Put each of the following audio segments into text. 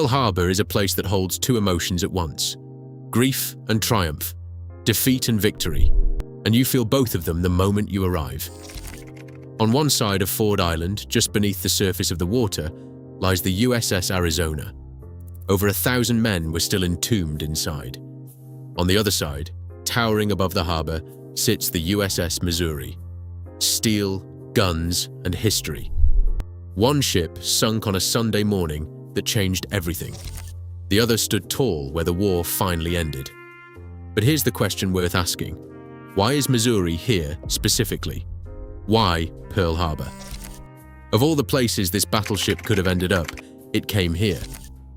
Pearl Harbor is a place that holds two emotions at once: grief and triumph, defeat and victory, and you feel both of them the moment you arrive. On one side of Ford Island, just beneath the surface of the water, lies the USS Arizona. Over 1,000 men were still entombed inside. On the other side, towering above the harbor, sits the USS Missouri. Steel, guns, and history. One ship sunk on a Sunday morning that changed everything. The other stood tall where the war finally ended. But here's the question worth asking. Why is Missouri here specifically? Why Pearl Harbor? Of all the places this battleship could have ended up, it came here.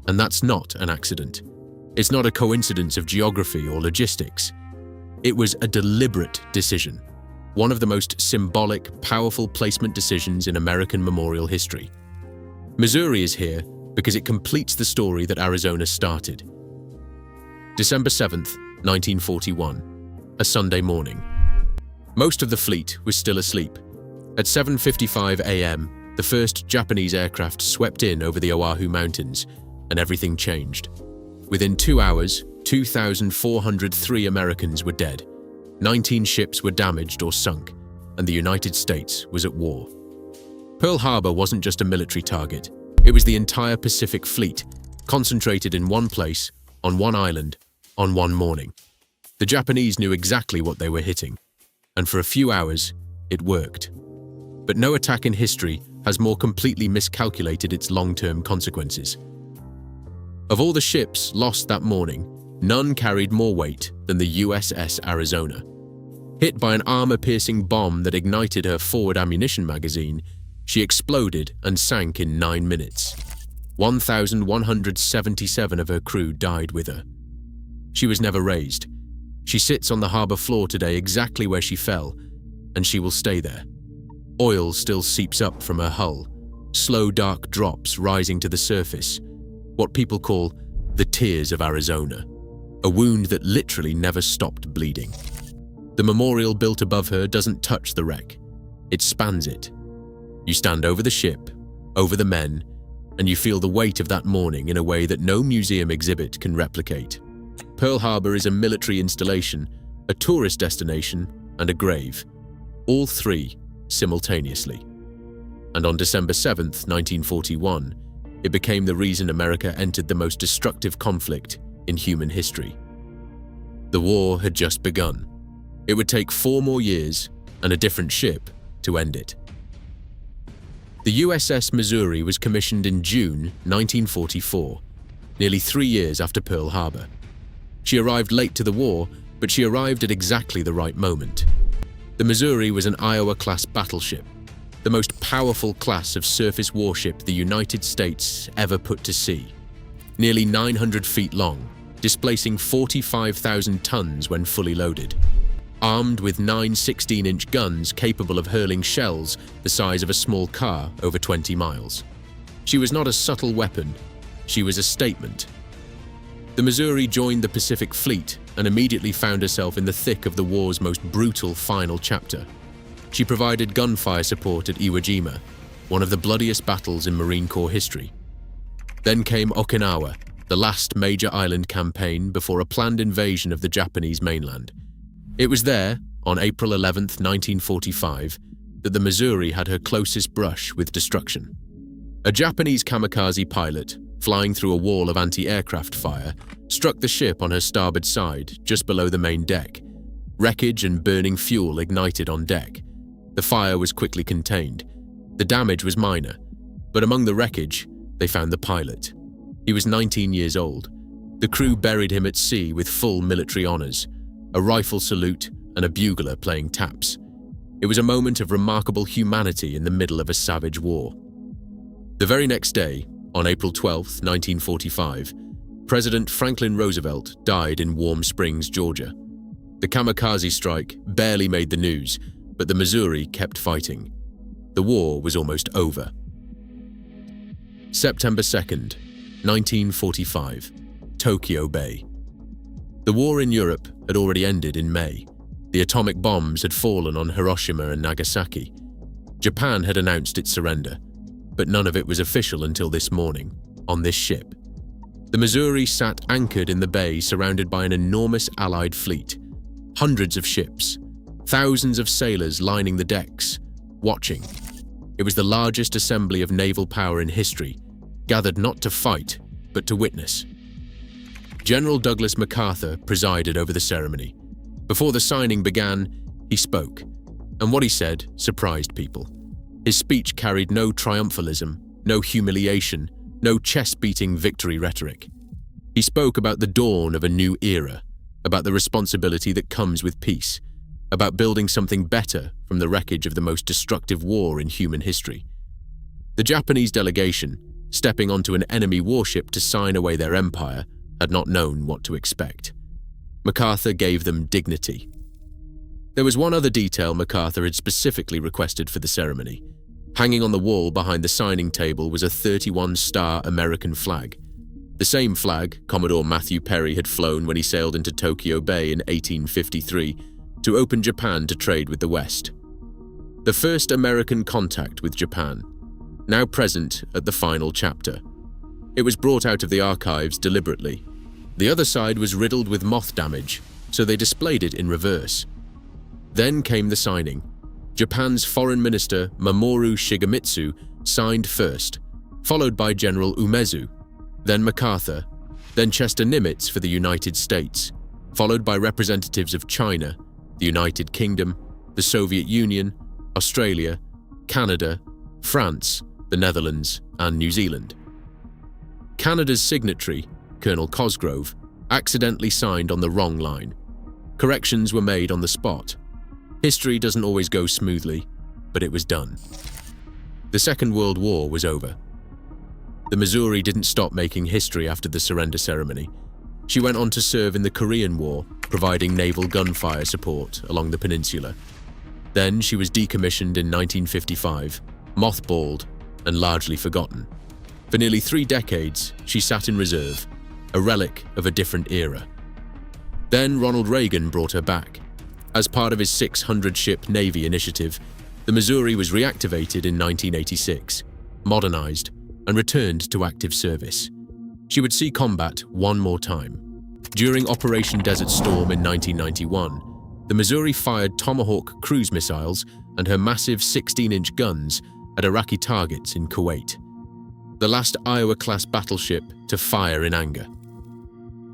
And that's not an accident. It's not a coincidence of geography or logistics. It was a deliberate decision. One of the most symbolic, powerful placement decisions in American memorial history. Missouri is here because it completes the story that Arizona started. December 7th, 1941, a Sunday morning. Most of the fleet was still asleep. At 7:55 a.m., the first Japanese aircraft swept in over the Oahu Mountains, and everything changed. Within 2 hours, 2,403 Americans were dead. 19 ships were damaged or sunk, and the United States was at war. Pearl Harbor wasn't just a military target. It was the entire Pacific Fleet, concentrated in one place, on one island, on one morning. The Japanese knew exactly what they were hitting, and for a few hours, it worked. But no attack in history has more completely miscalculated its long-term consequences. Of all the ships lost that morning, none carried more weight than the USS Arizona. Hit by an armor-piercing bomb that ignited her forward ammunition magazine, she exploded and sank in 9 minutes. 1,177 of her crew died with her. She was never raised. She sits on the harbor floor today exactly where she fell, and she will stay there. Oil still seeps up from her hull, slow dark drops rising to the surface, what people call the tears of Arizona, a wound that literally never stopped bleeding. The memorial built above her doesn't touch the wreck, it spans it. You stand over the ship, over the men, and you feel the weight of that morning in a way that no museum exhibit can replicate. Pearl Harbor is a military installation, a tourist destination, and a grave. All three simultaneously. And on December 7th, 1941, it became the reason America entered the most destructive conflict in human history. The war had just begun. It would take 4 more years and a different ship to end it. The USS Missouri was commissioned in June 1944, nearly 3 years after Pearl Harbor. She arrived late to the war, but she arrived at exactly the right moment. The Missouri was an Iowa-class battleship, the most powerful class of surface warship the United States ever put to sea. Nearly 900 feet long, displacing 45,000 tons when fully loaded. Armed with 9 16-inch guns capable of hurling shells the size of a small car over 20 miles. She was not a subtle weapon, she was a statement. The Missouri joined the Pacific Fleet and immediately found herself in the thick of the war's most brutal final chapter. She provided gunfire support at Iwo Jima, one of the bloodiest battles in Marine Corps history. Then came Okinawa, the last major island campaign before a planned invasion of the Japanese mainland. It was there, on April 11, 1945, that the Missouri had her closest brush with destruction. A Japanese kamikaze pilot, flying through a wall of anti-aircraft fire, struck the ship on her starboard side, just below the main deck. Wreckage and burning fuel ignited on deck. The fire was quickly contained. The damage was minor, but among the wreckage, they found the pilot. He was 19 years old. The crew buried him at sea with full military honors, a rifle salute and a bugler playing taps. It was a moment of remarkable humanity in the middle of a savage war. The very next day, on April 12, 1945, President Franklin Roosevelt died in Warm Springs, Georgia. The kamikaze strike barely made the news, but the Missouri kept fighting. The war was almost over. September 2nd, 1945, Tokyo Bay. The war in Europe had already ended in May. The atomic bombs had fallen on Hiroshima and Nagasaki. Japan had announced its surrender, but none of it was official until this morning, on this ship. The Missouri sat anchored in the bay surrounded by an enormous Allied fleet. Hundreds of ships, thousands of sailors lining the decks, watching. It was the largest assembly of naval power in history, gathered not to fight, but to witness. General Douglas MacArthur presided over the ceremony. Before the signing began, he spoke, and what he said surprised people. His speech carried no triumphalism, no humiliation, no chest-beating victory rhetoric. He spoke about the dawn of a new era, about the responsibility that comes with peace, about building something better from the wreckage of the most destructive war in human history. The Japanese delegation, stepping onto an enemy warship to sign away their empire, had not known what to expect. MacArthur gave them dignity. There was one other detail MacArthur had specifically requested for the ceremony. Hanging on the wall behind the signing table was a 31-star American flag. The same flag Commodore Matthew Perry had flown when he sailed into Tokyo Bay in 1853 to open Japan to trade with the West. The first American contact with Japan, now present at the final chapter. It was brought out of the archives deliberately. The other side was riddled with moth damage, so they displayed it in reverse. Then came the signing. Japan's Foreign Minister Mamoru Shigemitsu signed first, followed by General Umezu, then MacArthur, then Chester Nimitz for the United States, followed by representatives of China, the United Kingdom, the Soviet Union, Australia, Canada, France, the Netherlands, and New Zealand. Canada's signatory, Colonel Cosgrove, accidentally signed on the wrong line. Corrections were made on the spot. History doesn't always go smoothly, but it was done. The Second World War was over. The Missouri didn't stop making history after the surrender ceremony. She went on to serve in the Korean War, providing naval gunfire support along the peninsula. Then she was decommissioned in 1955, mothballed, and largely forgotten. For nearly 3 decades, she sat in reserve, a relic of a different era. Then Ronald Reagan brought her back. As part of his 600-ship Navy initiative, the Missouri was reactivated in 1986, modernized, and returned to active service. She would see combat one more time. During Operation Desert Storm in 1991, the Missouri fired Tomahawk cruise missiles and her massive 16-inch guns at Iraqi targets in Kuwait, the last Iowa-class battleship to fire in anger.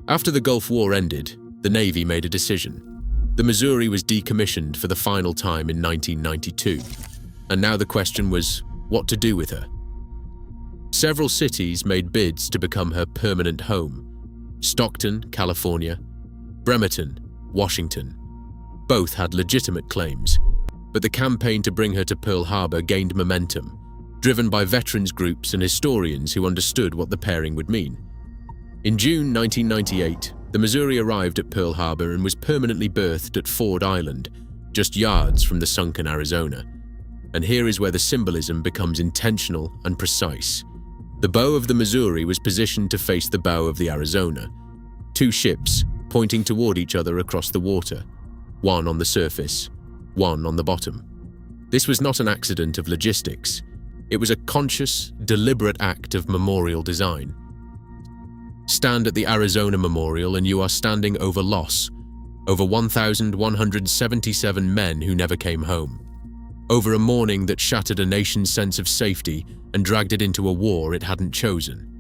After the Gulf War ended, the Navy made a decision. The Missouri was decommissioned for the final time in 1992, and now the question was what to do with her. Several cities made bids to become her permanent home. Stockton, California, Bremerton, Washington. Both had legitimate claims, but the campaign to bring her to Pearl Harbor gained momentum, driven by veterans groups and historians who understood what the pairing would mean. In June 1998, the Missouri arrived at Pearl Harbor and was permanently berthed at Ford Island, just yards from the sunken Arizona. And here is where the symbolism becomes intentional and precise. The bow of the Missouri was positioned to face the bow of the Arizona, 2 ships pointing toward each other across the water, one on the surface, one on the bottom. This was not an accident of logistics. It was a conscious, deliberate act of memorial design. Stand at the Arizona Memorial and you are standing over loss, over 1,177 men who never came home, over a morning that shattered a nation's sense of safety and dragged it into a war it hadn't chosen.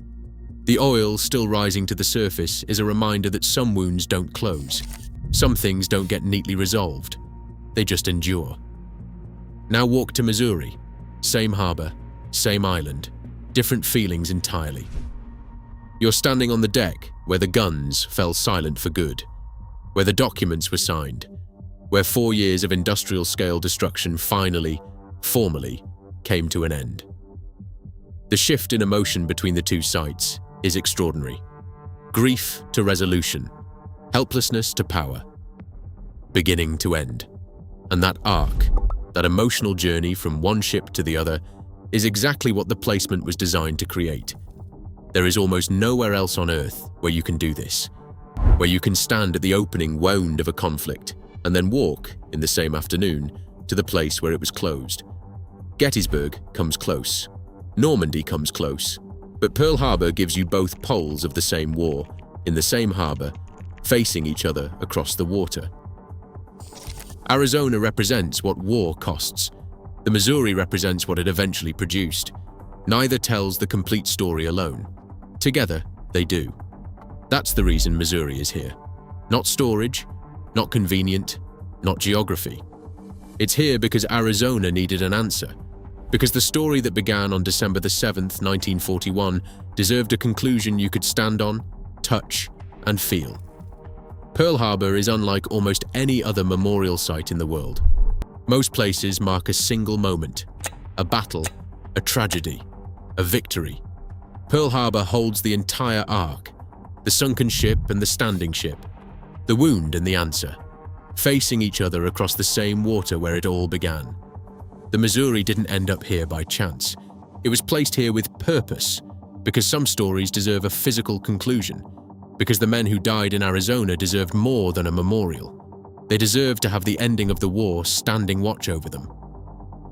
The oil still rising to the surface is a reminder that some wounds don't close, some things don't get neatly resolved, they just endure. Now walk to Missouri, same harbor, same island, different feelings entirely. You're standing on the deck where the guns fell silent for good, where the documents were signed, where 4 years of industrial-scale destruction finally, formally, came to an end. The shift in emotion between the two sites is extraordinary. Grief to resolution, helplessness to power, beginning to end. And that arc, that emotional journey from one ship to the other, is exactly what the placement was designed to create. There is almost nowhere else on Earth where you can do this, where you can stand at the opening wound of a conflict and then walk, in the same afternoon, to the place where it was closed. Gettysburg comes close. Normandy comes close. But Pearl Harbor gives you both poles of the same war, in the same harbor, facing each other across the water. Arizona represents what war costs. The Missouri represents what it eventually produced. Neither tells the complete story alone. Together, they do. That's the reason Missouri is here. Not storage, not convenient, not geography. It's here because Arizona needed an answer. Because the story that began on December the 7th, 1941, deserved a conclusion you could stand on, touch, and feel. Pearl Harbor is unlike almost any other memorial site in the world. Most places mark a single moment, a battle, a tragedy, a victory. Pearl Harbor holds the entire arc, the sunken ship and the standing ship, the wound and the answer, facing each other across the same water where it all began. The Missouri didn't end up here by chance. It was placed here with purpose, because some stories deserve a physical conclusion, because the men who died in Arizona deserved more than a memorial. They deserved to have the ending of the war standing watch over them.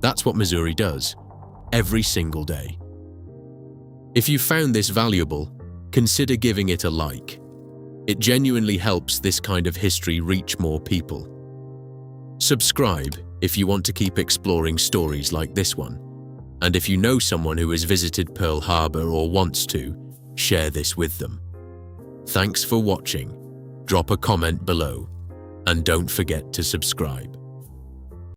That's what Missouri does, every single day. If you found this valuable, consider giving it a like. It genuinely helps this kind of history reach more people. Subscribe if you want to keep exploring stories like this one. And if you know someone who has visited Pearl Harbor or wants to, share this with them. Thanks for watching. Drop a comment below, and don't forget to subscribe.